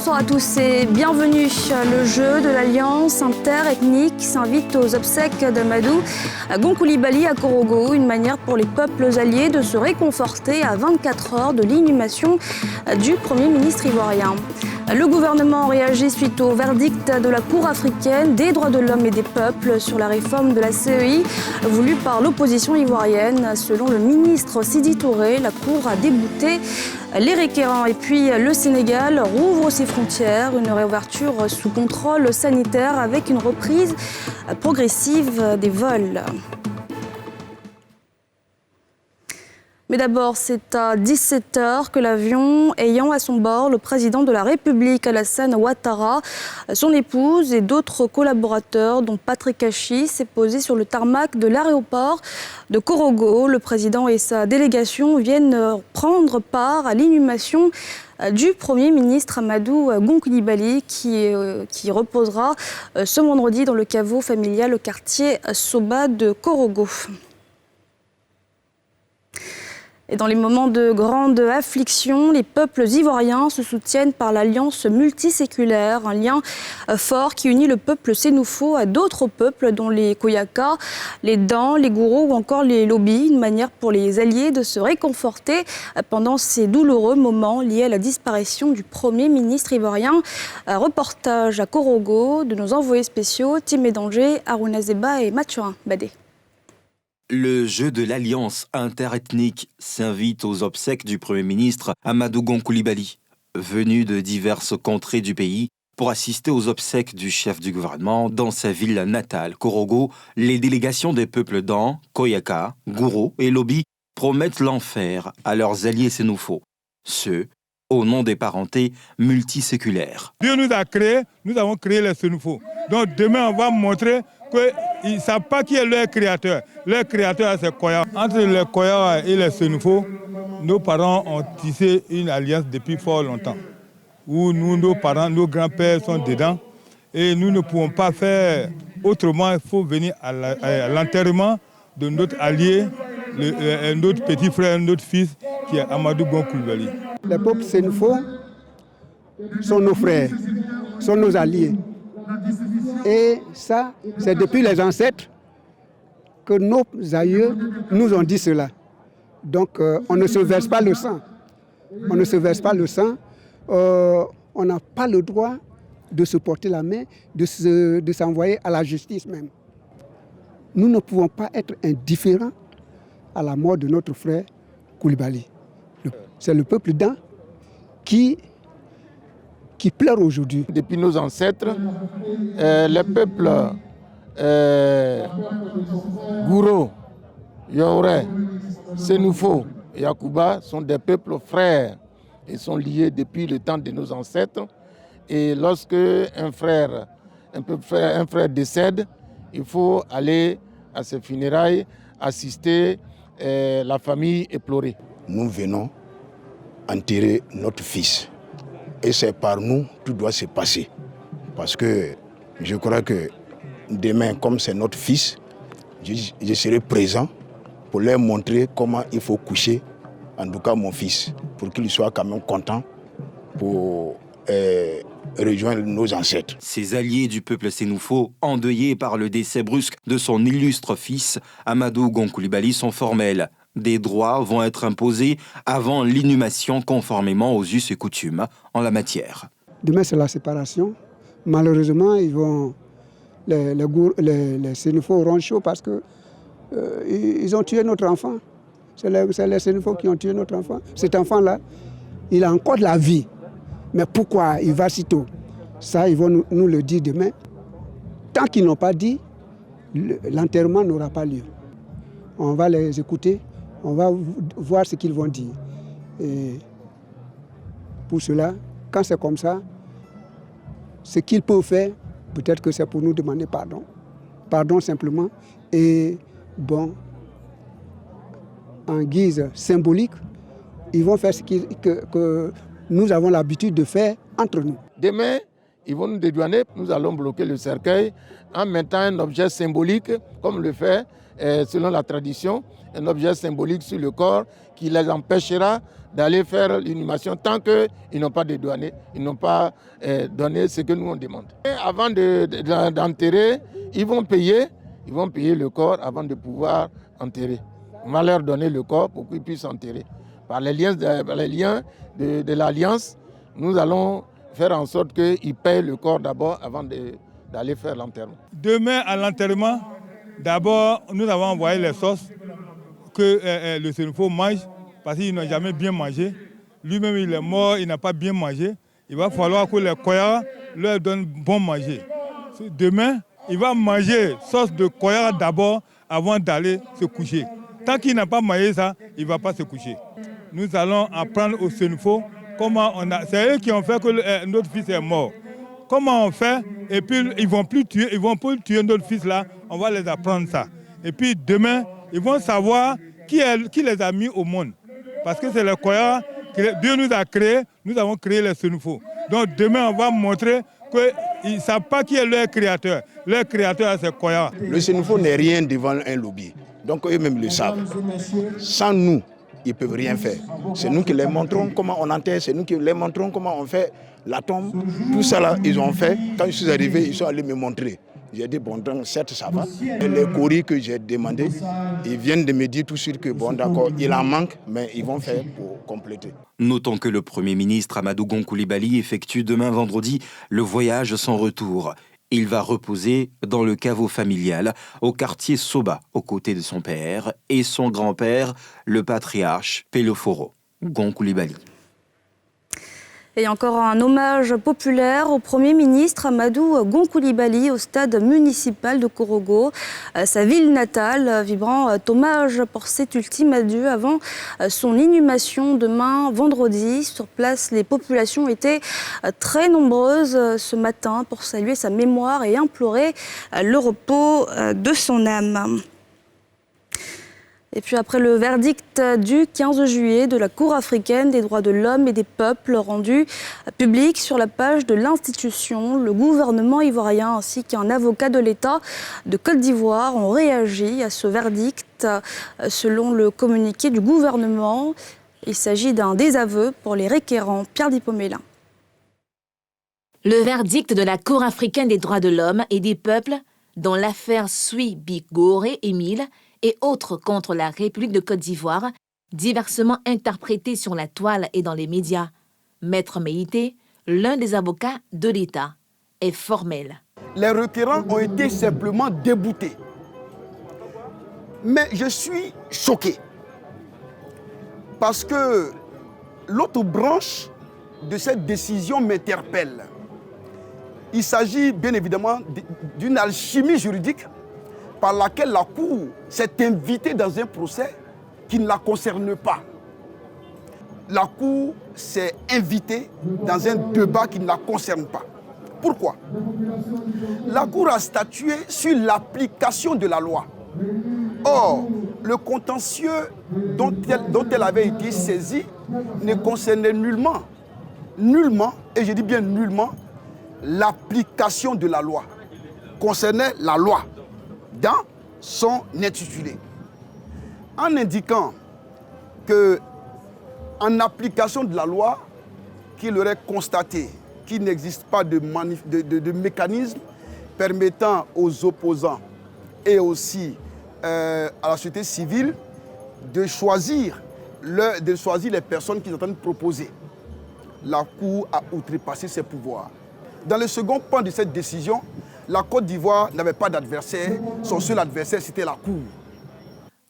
Bonsoir à tous et bienvenue. Le jeu de l'Alliance interethnique s'invite aux obsèques d'Amadou Gon-Coulibaly à Korogo, une manière pour les peuples alliés de se réconforter à 24 heures de l'inhumation du Premier ministre ivoirien. Le gouvernement réagit suite au verdict de la Cour africaine des droits de l'homme et des peuples sur la réforme de la CEI voulue par l'opposition ivoirienne. Selon le ministre Sidi Touré, la Cour a débouté les requérants. Et puis le Sénégal rouvre ses frontières, une réouverture sous contrôle sanitaire avec une reprise progressive des vols. Mais d'abord, c'est à 17h que l'avion ayant à son bord le président de la République, Alassane Ouattara, son épouse et d'autres collaborateurs, dont Patrick Hachi, s'est posé sur le tarmac de l'aéroport de Korogo. Le président et sa délégation viennent prendre part à l'inhumation du Premier ministre Amadou Gon-Coulibaly qui reposera ce vendredi dans le caveau familial au quartier Soba de Korogo. Et dans les moments de grande affliction, les peuples ivoiriens se soutiennent par l'alliance multiséculaire, un lien fort qui unit le peuple sénoufo à d'autres peuples dont les Koyaka, les Dan, les Gouro ou encore les Lobi, une manière pour les alliés de se réconforter pendant ces douloureux moments liés à la disparition du Premier ministre ivoirien. Reportage à Korogo de nos envoyés spéciaux Tim Danger, Harouna Zeba et Mathurin Badé. Le jeu de l'Alliance interethnique s'invite aux obsèques du Premier ministre Amadou Gon-Coulibaly, venu de diverses contrées du pays pour assister aux obsèques du chef du gouvernement dans sa ville natale, Korogo. Les délégations des peuples Dan, Koyaka, Gouro et Lobi promettent l'enfer à leurs alliés sénoufos, ceux au nom des parentés multiséculaires. Dieu nous a créés, nous avons créé les sénoufos. Donc demain, on va montrer qu'ils ne savent pas qui est leur créateur. Leur créateur, c'est Koya. Entre les Koya et les sénoufos, nos parents ont tissé une alliance depuis fort longtemps. Où nous, nos parents, nos grands-pères sont dedans. Et nous ne pouvons pas faire autrement. Il faut venir à l'enterrement de notre allié, notre petit frère, notre fils, qui est Amadou Gon-Coulibaly. Les peuples sénoufos sont nos frères, sont nos alliés. Et ça, c'est depuis les ancêtres que nos aïeux nous ont dit cela. Donc on ne se verse pas le sang. On ne se verse pas le sang. On n'a pas le droit de se porter la main, de s'envoyer à la justice même. Nous ne pouvons pas être indifférents à la mort de notre frère Coulibaly. C'est le peuple Dan qui pleure aujourd'hui. Depuis nos ancêtres, les peuples Gouro, Yaouré, Sénoufo et Yakuba sont des peuples frères et sont liés depuis le temps de nos ancêtres. Et lorsque un frère décède, il faut aller à ses funérailles, assister la famille et pleurer. Nous venons enterrer notre fils. Et c'est par nous que tout doit se passer. Parce que je crois que demain, comme c'est notre fils, je serai présent pour leur montrer comment il faut coucher, en tout cas mon fils, pour qu'il soit quand même content pour rejoindre nos ancêtres. Ces alliés du peuple sénoufo, endeuillés par le décès brusque de son illustre fils, Amadou Gon-Coulibaly, sont formels. Des droits vont être imposés avant l'inhumation conformément aux us et coutumes en la matière. Demain, c'est la séparation. Malheureusement, les sénoufos auront chaud parce qu'ils ont tué notre enfant. C'est les sénoufos qui ont tué notre enfant. Cet enfant-là, il a encore de la vie. Mais pourquoi il va si tôt? Ça, ils vont nous le dire demain. Tant qu'ils n'ont pas dit, l'enterrement n'aura pas lieu. On va les écouter. On va voir ce qu'ils vont dire. Et pour cela, quand c'est comme ça, ce qu'ils peuvent faire, peut-être que c'est pour nous demander pardon. Pardon simplement. Et bon, en guise symbolique, ils vont faire ce que nous avons l'habitude de faire entre nous. Demain, ils vont nous dédouaner. Nous allons bloquer le cercueil en mettant un objet symbolique, comme le fait, selon la tradition, un objet symbolique sur le corps qui les empêchera d'aller faire l'inhumation tant qu'ils n'ont pas dédouané, ils n'ont pas donné ce que nous on demande. Et avant d'enterrer, ils vont payer le corps avant de pouvoir enterrer. On va leur donner le corps pour qu'ils puissent enterrer. Par les liens de l'Alliance, nous allons faire en sorte qu'ils payent le corps d'abord avant d'aller faire l'enterrement. Demain, à l'enterrement, d'abord, nous avons envoyé les sauces que le Senufo mange parce qu'il n'a jamais bien mangé. Lui-même, il est mort, il n'a pas bien mangé. Il va falloir que les Koyara leur donnent bon manger. Demain, il va manger sauce de Koyara d'abord avant d'aller se coucher. Tant qu'il n'a pas mangé ça, il ne va pas se coucher. Nous allons apprendre au Senufo comment on a... C'est eux qui ont fait que notre fils est mort. Comment on fait? Et puis ils vont plus tuer notre fils là. On va les apprendre ça. Et puis demain, ils vont savoir qui les a mis au monde. Parce que c'est les Koyara que Dieu nous a créés. Nous avons créé les Senufo. Donc demain, on va montrer qu'ils ne savent pas qui est leur créateur. Leur créateur, c'est Koyara. Le Senufo n'est rien devant un lobby. Donc eux-mêmes le savent. Sans nous, ils ne peuvent rien faire. C'est nous qui les montrons comment on enterre, c'est nous qui les montrons comment on fait la tombe. Tout ça là, ils ont fait. Quand je suis arrivé, ils sont allés me montrer. J'ai dit, bon, donc, certes, ça va. Et les courriers que j'ai demandés, ils viennent de me dire tout de suite que, bon, d'accord, il en manque, mais ils vont faire pour compléter. Notons que le Premier ministre Amadou Gon Coulibaly effectue demain vendredi le voyage sans retour. Il va reposer dans le caveau familial au quartier Soba, aux côtés de son père et son grand-père, le patriarche Peloforo Gon Coulibaly. Et encore un hommage populaire au Premier ministre Amadou Gon Coulibaly au stade municipal de Korogo. Sa ville natale, vibrant hommage pour cet ultime adieu avant son inhumation demain vendredi. Sur place, les populations étaient très nombreuses ce matin pour saluer sa mémoire et implorer le repos de son âme. Et puis après le verdict du 15 juillet de la Cour africaine des droits de l'homme et des peuples rendu public sur la page de l'institution, le gouvernement ivoirien ainsi qu'un avocat de l'État de Côte d'Ivoire ont réagi à ce verdict. Selon le communiqué du gouvernement, il s'agit d'un désaveu pour les requérants. Pierre Dipomélin. Le verdict de la Cour africaine des droits de l'homme et des peuples dans l'affaire Sui Bigoré Émile et autres contre la République de Côte d'Ivoire, diversement interprétés sur la toile et dans les médias. Maître Meïté, l'un des avocats de l'État, est formel. Les requérants ont été simplement déboutés. Mais je suis choqué parce que l'autre branche de cette décision m'interpelle. Il s'agit bien évidemment d'une alchimie juridique par laquelle la Cour s'est invitée dans un procès qui ne la concerne pas. La Cour s'est invitée dans un débat qui ne la concerne pas. Pourquoi? La Cour a statué sur l'application de la loi. Or, le contentieux dont elle avait été saisie ne concernait nullement, et je dis bien nullement, l'application de la loi. Concernait la loi dans son intitulé. En indiquant que, en application de la loi, qu'il aurait constaté qu'il n'existe pas de mécanisme permettant aux opposants et aussi à la société civile de choisir les personnes qu'ils entendent proposer. La Cour a outrepassé ses pouvoirs. Dans le second point de cette décision, la Côte d'Ivoire n'avait pas d'adversaire. Son seul adversaire, c'était la Cour.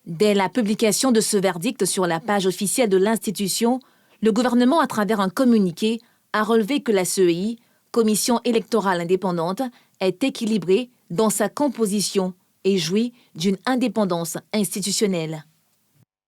Dès la publication de ce verdict sur la page officielle de l'institution, le gouvernement, à travers un communiqué, a relevé que la CEI, Commission électorale indépendante, est équilibrée dans sa composition et jouit d'une indépendance institutionnelle.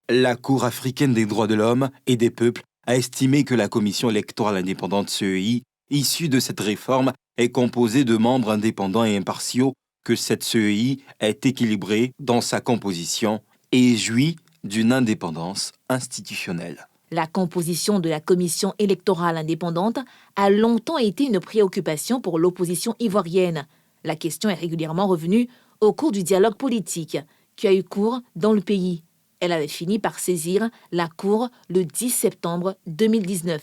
La Cour africaine des droits de l'homme et des peuples a estimé que la Commission électorale indépendante CEI, issue de cette réforme, est composée de membres indépendants et impartiaux, que cette CEI est équilibrée dans sa composition et jouit d'une indépendance institutionnelle. La composition de la commission électorale indépendante a longtemps été une préoccupation pour l'opposition ivoirienne. La question est régulièrement revenue au cours du dialogue politique qui a eu cours dans le pays. Elle avait fini par saisir la Cour le 10 septembre 2019.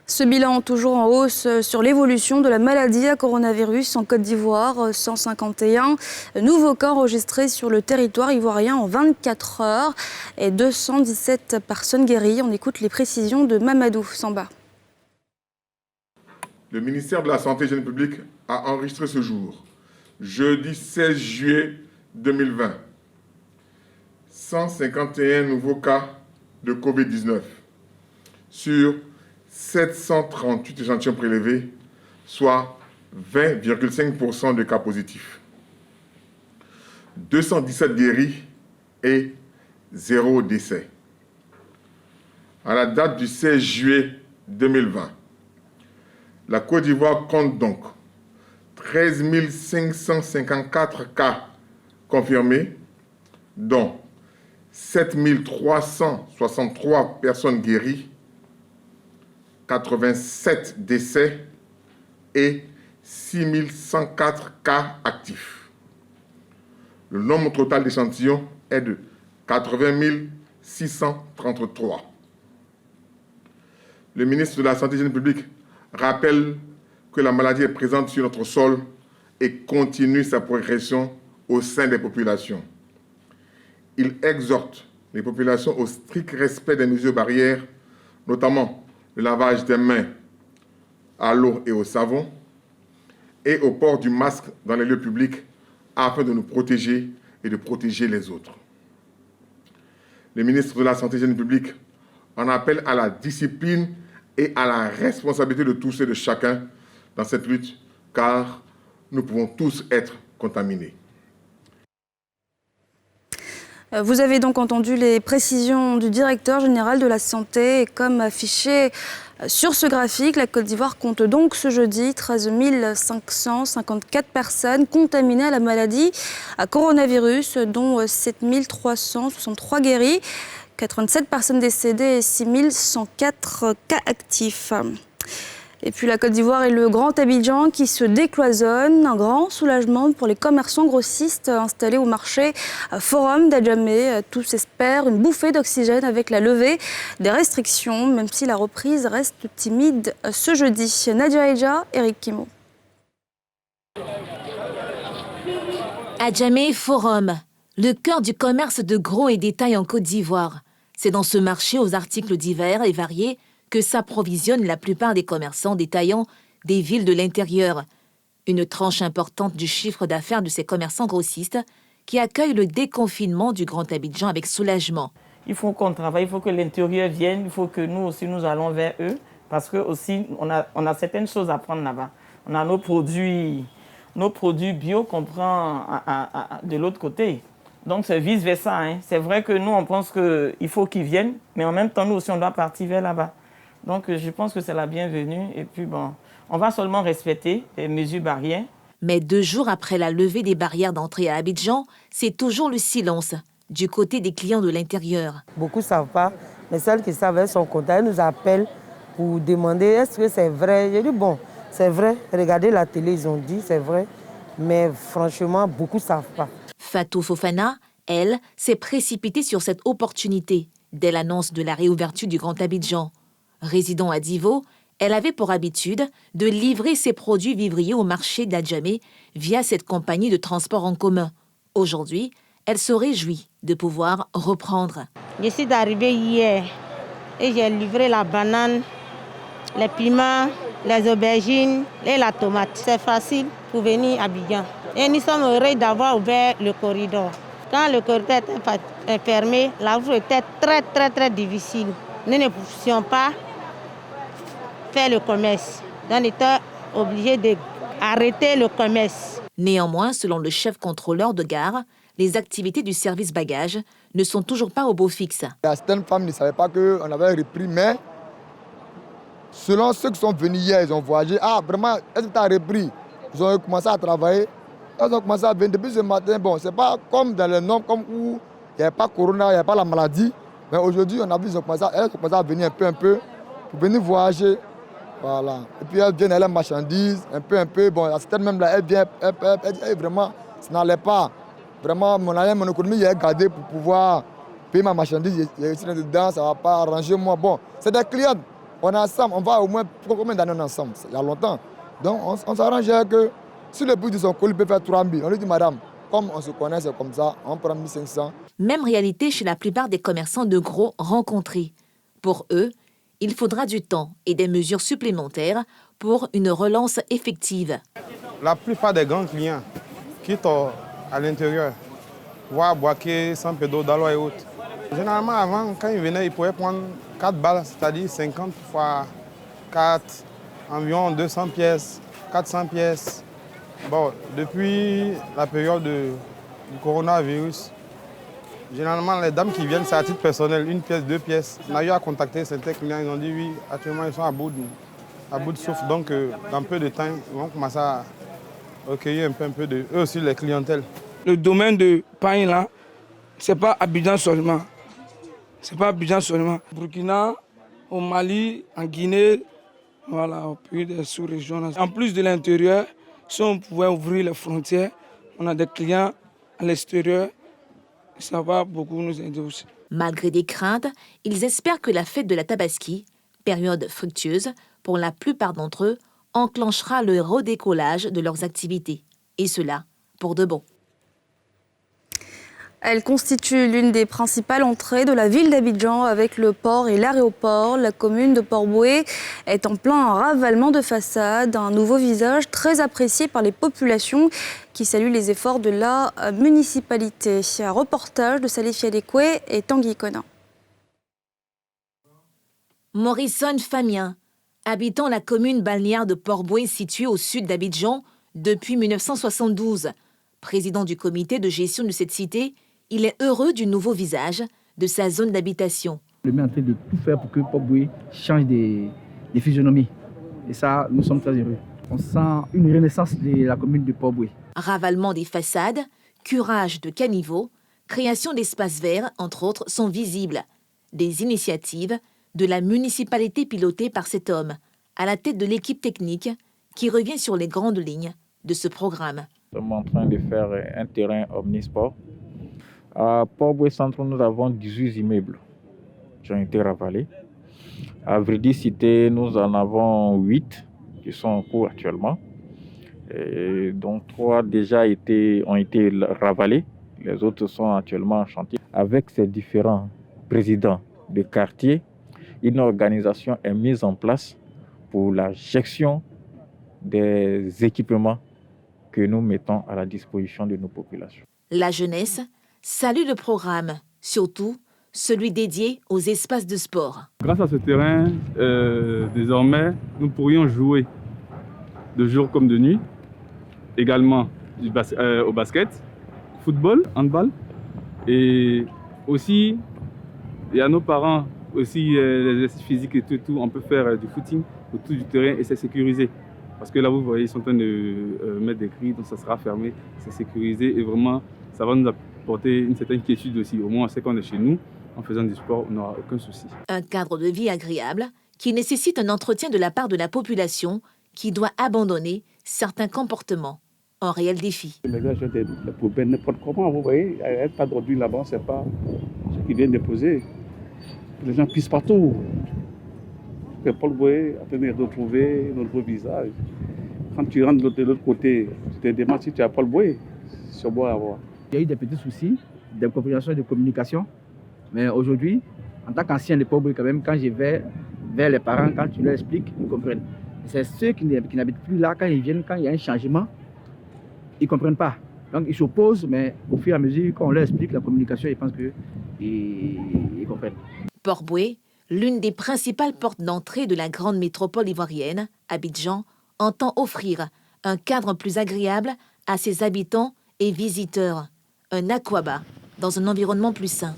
Ce bilan toujours en hausse sur l'évolution de la maladie à coronavirus en Côte d'Ivoire. 151 nouveaux cas enregistrés sur le territoire ivoirien en 24 heures et 217 personnes guéries. On écoute les précisions de Mamadou Samba. Le ministère de la Santé et de l'Hygiène publique a enregistré ce jour, jeudi 16 juillet 2020, 151 nouveaux cas de Covid-19 sur 738 échantillons prélevés, soit 20,5% de cas positifs. 217 guéris et 0 décès. À la date du 16 juillet 2020, la Côte d'Ivoire compte donc 13 554 cas confirmés, dont 7 363 personnes guéries, 87 décès et 6 104 cas actifs. Le nombre total d'échantillons est de 80 633. Le ministre de la Santé et de l'Hygiène publique rappelle que la maladie est présente sur notre sol et continue sa progression au sein des populations. Il exhorte les populations au strict respect des mesures barrières, notamment le lavage des mains à l'eau et au savon, et au port du masque dans les lieux publics afin de nous protéger et de protéger les autres. Le ministre de la Santé et de l'Hygiène publique en appelle à la discipline et à la responsabilité de tous et de chacun dans cette lutte, car nous pouvons tous être contaminés. Vous avez donc entendu les précisions du directeur général de la santé et comme affiché sur ce graphique, la Côte d'Ivoire compte donc ce jeudi 13 554 personnes contaminées à la maladie à coronavirus, dont 7 363 guéris, 87 personnes décédées et 6 104 cas actifs. Et puis la Côte d'Ivoire et le Grand Abidjan qui se décloisonnent. Un grand soulagement pour les commerçants grossistes installés au marché Forum d'Adjamé. Tous espèrent une bouffée d'oxygène avec la levée des restrictions, même si la reprise reste timide ce jeudi. Nadia Eja, Eric Kimo. Adjamé Forum, le cœur du commerce de gros et détail en Côte d'Ivoire. C'est dans ce marché aux articles divers et variés que s'approvisionnent la plupart des commerçants détaillants des villes de l'intérieur. Une tranche importante du chiffre d'affaires de ces commerçants grossistes qui accueillent le déconfinement du Grand Abidjan avec soulagement. Il faut qu'on travaille, il faut que l'intérieur vienne, il faut que nous aussi nous allons vers eux parce que aussi on a certaines choses à prendre là-bas. On a nos produits bio qu'on prend de l'autre côté. Donc c'est vice-versa. Hein. C'est vrai que nous on pense qu'il faut qu'ils viennent, mais en même temps nous aussi on doit partir vers là-bas. Donc je pense que c'est la bienvenue et puis bon, on va seulement respecter les mesures barrières. Mais 2 jours après la levée des barrières d'entrée à Abidjan, c'est toujours le silence du côté des clients de l'intérieur. Beaucoup ne savent pas, mais celles qui savent, elles sont contentes. Elles nous appellent pour demander est-ce que c'est vrai. J'ai dit bon, c'est vrai, regardez la télé, ils ont dit c'est vrai, mais franchement, beaucoup ne savent pas. Fatou Fofana, elle, s'est précipitée sur cette opportunité dès l'annonce de la réouverture du Grand Abidjan. Résidant à Divo, elle avait pour habitude de livrer ses produits vivriers au marché d'Adjamé via cette compagnie de transport en commun. Aujourd'hui, elle se réjouit de pouvoir reprendre. Je suis arrivée hier et j'ai livré la banane, les piments, les aubergines et la tomate. C'est facile pour venir à Abidjan. Et nous sommes heureux d'avoir ouvert le corridor. Quand le corridor était fermé, la route était très difficile. Nous ne pouvions pas faire le commerce. On était obligé d'arrêter le commerce. Néanmoins, selon le chef contrôleur de gare, les activités du service bagages ne sont toujours pas au beau fixe. Certaines femmes ne savaient pas qu'on avait repris, mais selon ceux qui sont venus hier, ils ont voyagé. Ah, vraiment, est-ce que tu as repris? Ils ont commencé à travailler. Ils ont commencé à venir depuis ce matin. Bon, ce n'est pas comme dans les normes comme où il n'y a pas corona, il n'y a pas la maladie. Mais aujourd'hui, on a vu qu'ils ont commencé à venir un peu, pour venir voyager. Voilà. Et puis elles viennent, elles marchandises, un peu. Bon, à cette même là, elles viennent, vraiment, ça n'allait pas. Vraiment, mon économie est gardée pour pouvoir payer ma marchandise. Il y a dedans, ça ne va pas arranger moi. Bon, c'est des clients. On est ensemble, on va au moins, combien d'années on est ensemble? Il y a longtemps. Donc on s'arrangeait que si le prix de son colis peut faire 3 000, on lui dit madame, comme on se connaît, c'est comme ça, on prend 1 500. Même réalité chez la plupart des commerçants de gros rencontrés. Pour eux, il faudra du temps et des mesures supplémentaires pour une relance effective. La plupart des grands clients quittent à l'intérieur, voire Boaké, San Pedro, Daloa et autres. Généralement, avant, quand ils venaient, ils pouvaient prendre 4 balles, c'est-à-dire 50 fois 4, environ 200 pièces, 400 pièces. Bon, depuis la période du coronavirus, généralement, les dames qui viennent, c'est à titre personnel, 1 pièce, 2 pièces. On a eu à contacter certains clients, ils ont dit oui, actuellement, ils sont à bout de souffle. Donc, dans peu de temps, ils vont commencer à recueillir un peu de eux aussi, les clientèles. Le domaine de pain, là, ce n'est pas Abidjan seulement. Ce n'est pas Abidjan seulement. Burkina, au Mali, en Guinée, voilà, au pays des sous-régions. En plus de l'intérieur, si on pouvait ouvrir les frontières, on a des clients à l'extérieur. Ça va beaucoup nous aider aussi. Malgré des craintes, ils espèrent que la fête de la Tabaski, période fructueuse, pour la plupart d'entre eux, enclenchera le redécollage de leurs activités. Et cela pour de bon. Elle constitue l'une des principales entrées de la ville d'Abidjan avec le port et l'aéroport. La commune de Port-Boué est en plein ravalement de façade, un nouveau visage très apprécié par les populations qui saluent les efforts de la municipalité. Un reportage de Salif Yadekwe et Tanguy Kona. Morrison Famien, habitant la commune balnéaire de Port-Boué située au sud d'Abidjan depuis 1972. Président du comité de gestion de cette cité, il est heureux du nouveau visage de sa zone d'habitation. Le maire est en train de tout faire pour que Port-Boué change des physionomies. Et ça, nous sommes très heureux. On sent une renaissance de la commune de Port-Boué. Ravalement des façades, curage de caniveaux, création d'espaces verts, entre autres, sont visibles. Des initiatives de la municipalité pilotée par cet homme, à la tête de l'équipe technique, qui revient sur les grandes lignes de ce programme. Nous sommes en train de faire un terrain omnisport. À Port-Boué Centre, nous avons 18 immeubles qui ont été ravalés. À Vridi Cité, nous en avons 8 qui sont en cours actuellement. Et donc 3 déjà ont été ravalés. Les autres sont actuellement en chantier. Avec ces différents présidents de quartier, une organisation est mise en place pour la gestion des équipements que nous mettons à la disposition de nos populations. La jeunesse salue le programme, surtout celui dédié aux espaces de sport. Grâce à ce terrain, désormais, nous pourrions jouer de jour comme de nuit, également au basket, football, handball, et aussi, il y a nos parents, aussi les exercices physiques et tout, on peut faire du footing autour du terrain et c'est sécurisé. Parce que là, vous voyez, ils sont en train de mettre des grilles, donc ça sera fermé, c'est sécurisé et vraiment, ça va nous apporter une certaine quiétude aussi. Au moins, on sait qu'on est chez nous, en faisant du sport, on n'aura aucun souci. Un cadre de vie agréable qui nécessite un entretien de la part de la population qui doit abandonner certains comportements. Un réel défi. Les gars, j'ai des poubelles n'importe comment, vous voyez, il y a un tas d'ordures là-bas, on ne sait pas ce qu'ils viennent déposer. Les gens pissent partout. Paul Boué a tenu de retrouver notre visage. Quand tu rentres de l'autre côté, tu te demandes si tu as Paul Boué, sur bois à voir. Il y a eu des petits soucis d'incompréhension et de communication. Mais aujourd'hui, en tant qu'ancien de Port-Boué, quand même, quand je vais vers les parents, quand tu leur expliques, ils comprennent. C'est ceux qui n'habitent plus là, quand ils viennent, quand il y a un changement, ils ne comprennent pas. Donc ils s'opposent, mais au fur et à mesure qu'on leur explique la communication, ils pensent qu'ils comprennent. Port-Boué, l'une des principales portes d'entrée de la grande métropole ivoirienne, Abidjan, entend offrir un cadre plus agréable à ses habitants et visiteurs. Un aquaba dans un environnement plus sain.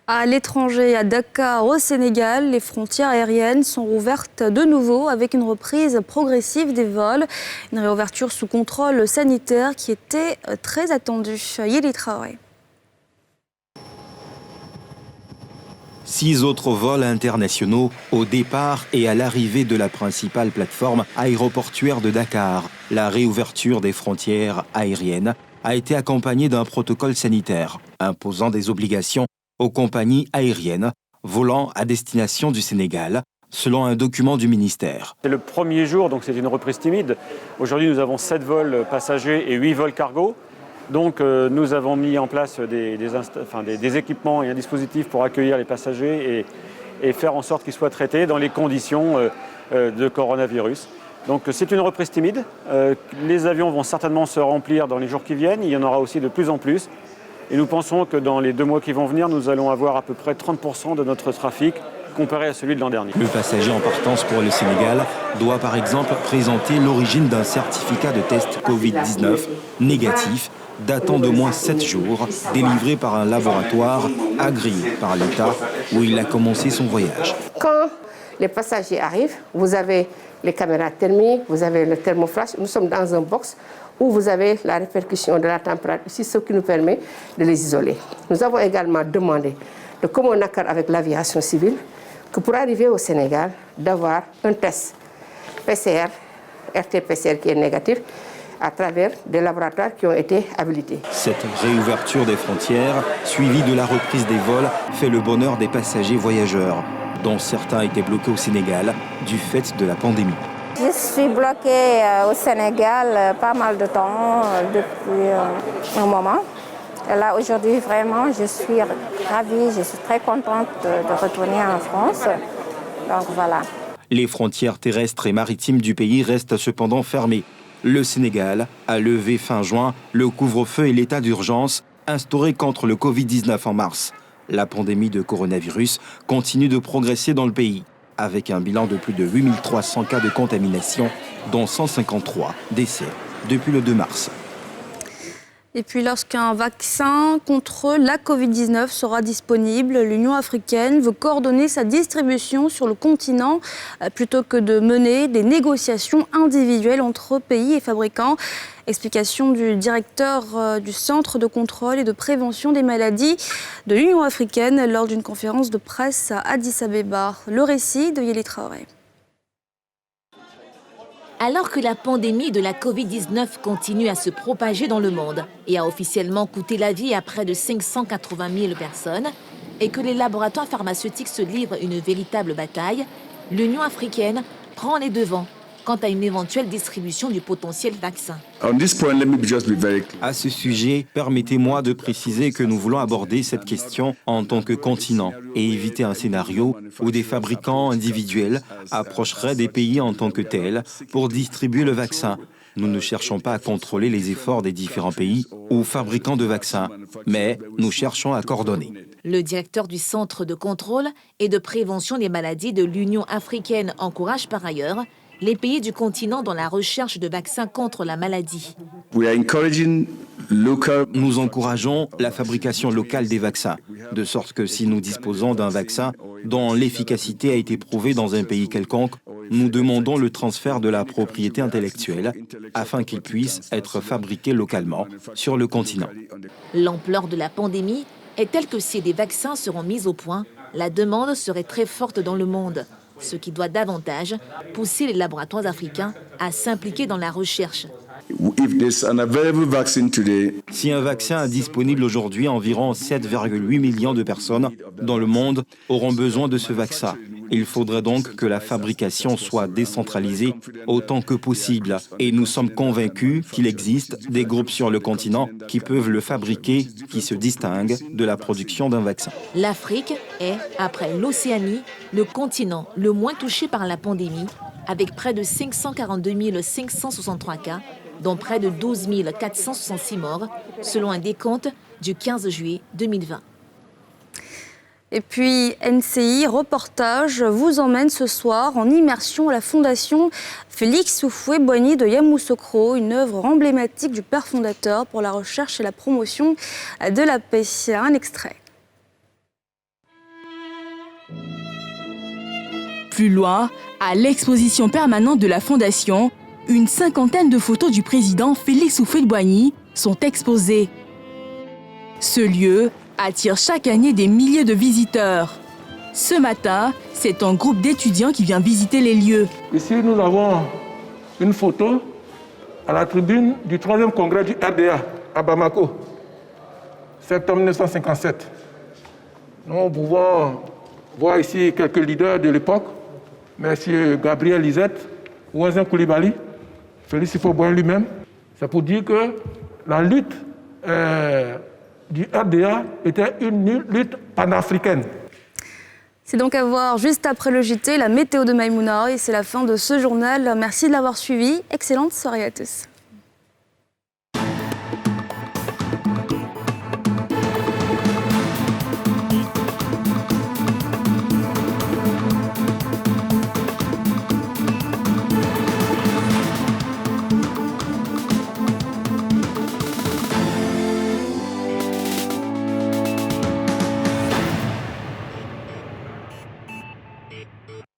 À l'étranger, à Dakar, au Sénégal, les frontières aériennes sont rouvertes de nouveau avec une reprise progressive des vols. Une réouverture sous contrôle sanitaire qui était très attendue. Yéli Traoré. 6 autres vols internationaux au départ et à l'arrivée de la principale plateforme aéroportuaire de Dakar. La réouverture des frontières aériennes a été accompagnée d'un protocole sanitaire imposant des obligations aux compagnies aériennes volant à destination du Sénégal, selon un document du ministère. C'est le premier jour, donc c'est une reprise timide. Aujourd'hui, nous avons 7 vols passagers et 8 vols cargo. Donc nous avons mis en place des équipements et un dispositif pour accueillir les passagers et faire en sorte qu'ils soient traités dans les conditions de coronavirus. Donc c'est une reprise timide. Les avions vont certainement se remplir dans les jours qui viennent. Il y en aura aussi de plus en plus. Et nous pensons que dans les 2 mois qui vont venir, nous allons avoir à peu près 30% de notre trafic comparé à celui de l'an dernier. Le passager en partance pour le Sénégal doit par exemple présenter l'origine d'un certificat de test Covid-19 négatif datant de moins 7 jours, délivré par un laboratoire agréé par l'État où il a commencé son voyage. Quand les passagers arrivent, vous avez les caméras thermiques, vous avez le thermoflash. Nous sommes dans un box où vous avez la répercussion de la température, ce qui nous permet de les isoler. Nous avons également demandé, de commun accord avec l'aviation civile, que pour arriver au Sénégal, d'avoir un test PCR, RT-PCR qui est négatif, à travers des laboratoires qui ont été habilités. Cette réouverture des frontières, suivie de la reprise des vols, fait le bonheur des passagers voyageurs, dont certains étaient bloqués au Sénégal du fait de la pandémie. Je suis bloquée au Sénégal pas mal de temps, depuis un moment. Et là, aujourd'hui, vraiment, je suis ravie, je suis très contente de retourner en France. Donc voilà. Les frontières terrestres et maritimes du pays restent cependant fermées. Le Sénégal a levé fin juin le couvre-feu et l'état d'urgence instauré contre le Covid-19 en mars. La pandémie de coronavirus continue de progresser dans le pays, avec un bilan de plus de 8300 cas de contamination, dont 153 décès depuis le 2 mars. Et puis lorsqu'un vaccin contre la Covid-19 sera disponible, l'Union africaine veut coordonner sa distribution sur le continent plutôt que de mener des négociations individuelles entre pays et fabricants. Explication du directeur du Centre de contrôle et de prévention des maladies de l'Union africaine lors d'une conférence de presse à Addis Abeba. Le récit de Yéli Traoré. Alors que la pandémie de la Covid-19 continue à se propager dans le monde et a officiellement coûté la vie à près de 580 000 personnes, et que les laboratoires pharmaceutiques se livrent une véritable bataille, l'Union africaine prend les devants quant à une éventuelle distribution du potentiel vaccin. À ce sujet, permettez-moi de préciser que nous voulons aborder cette question en tant que continent et éviter un scénario où des fabricants individuels approcheraient des pays en tant que tels pour distribuer le vaccin. Nous ne cherchons pas à contrôler les efforts des différents pays ou fabricants de vaccins, mais nous cherchons à coordonner. Le directeur du Centre de contrôle et de prévention des maladies de l'Union africaine encourage par ailleurs les pays du continent dans la recherche de vaccins contre la maladie. Nous encourageons la fabrication locale des vaccins, de sorte que si nous disposons d'un vaccin dont l'efficacité a été prouvée dans un pays quelconque, nous demandons le transfert de la propriété intellectuelle afin qu'il puisse être fabriqué localement sur le continent. L'ampleur de la pandémie est telle que si des vaccins seront mis au point, la demande serait très forte dans le monde, ce qui doit davantage pousser les laboratoires africains à s'impliquer dans la recherche. Si un vaccin est disponible aujourd'hui, environ 7,8 millions de personnes dans le monde auront besoin de ce vaccin. Il faudrait donc que la fabrication soit décentralisée autant que possible. Et nous sommes convaincus qu'il existe des groupes sur le continent qui peuvent le fabriquer, qui se distinguent de la production d'un vaccin. L'Afrique est, après l'Océanie, le continent le moins touché par la pandémie, avec près de 542 563 cas, dont près de 12 466 morts, selon un décompte du 15 juillet 2020. Et puis NCI Reportage vous emmène ce soir en immersion à la fondation Félix Houphouët-Boigny de Yamoussoukro, une œuvre emblématique du père fondateur pour la recherche et la promotion de la paix. Un extrait. Plus loin, à l'exposition permanente de la fondation, une cinquantaine de photos du président Félix Houphouët-Boigny sont exposées. Ce lieu attire chaque année des milliers de visiteurs. Ce matin, c'est un groupe d'étudiants qui vient visiter les lieux. Ici, nous avons une photo à la tribune du 3e congrès du RDA à Bamako, septembre 1957. Nous pouvons voir ici quelques leaders de l'époque, M. Gabriel Lisette, Ouazin Koulibaly, Félix Houphouët-Boigny lui-même. C'est pour dire que la lutte du RDA était une lutte panafricaine. C'est donc à voir juste après le JT, la météo de Maïmouna. Et c'est la fin de ce journal. Merci de l'avoir suivi. Excellente soirée à tous.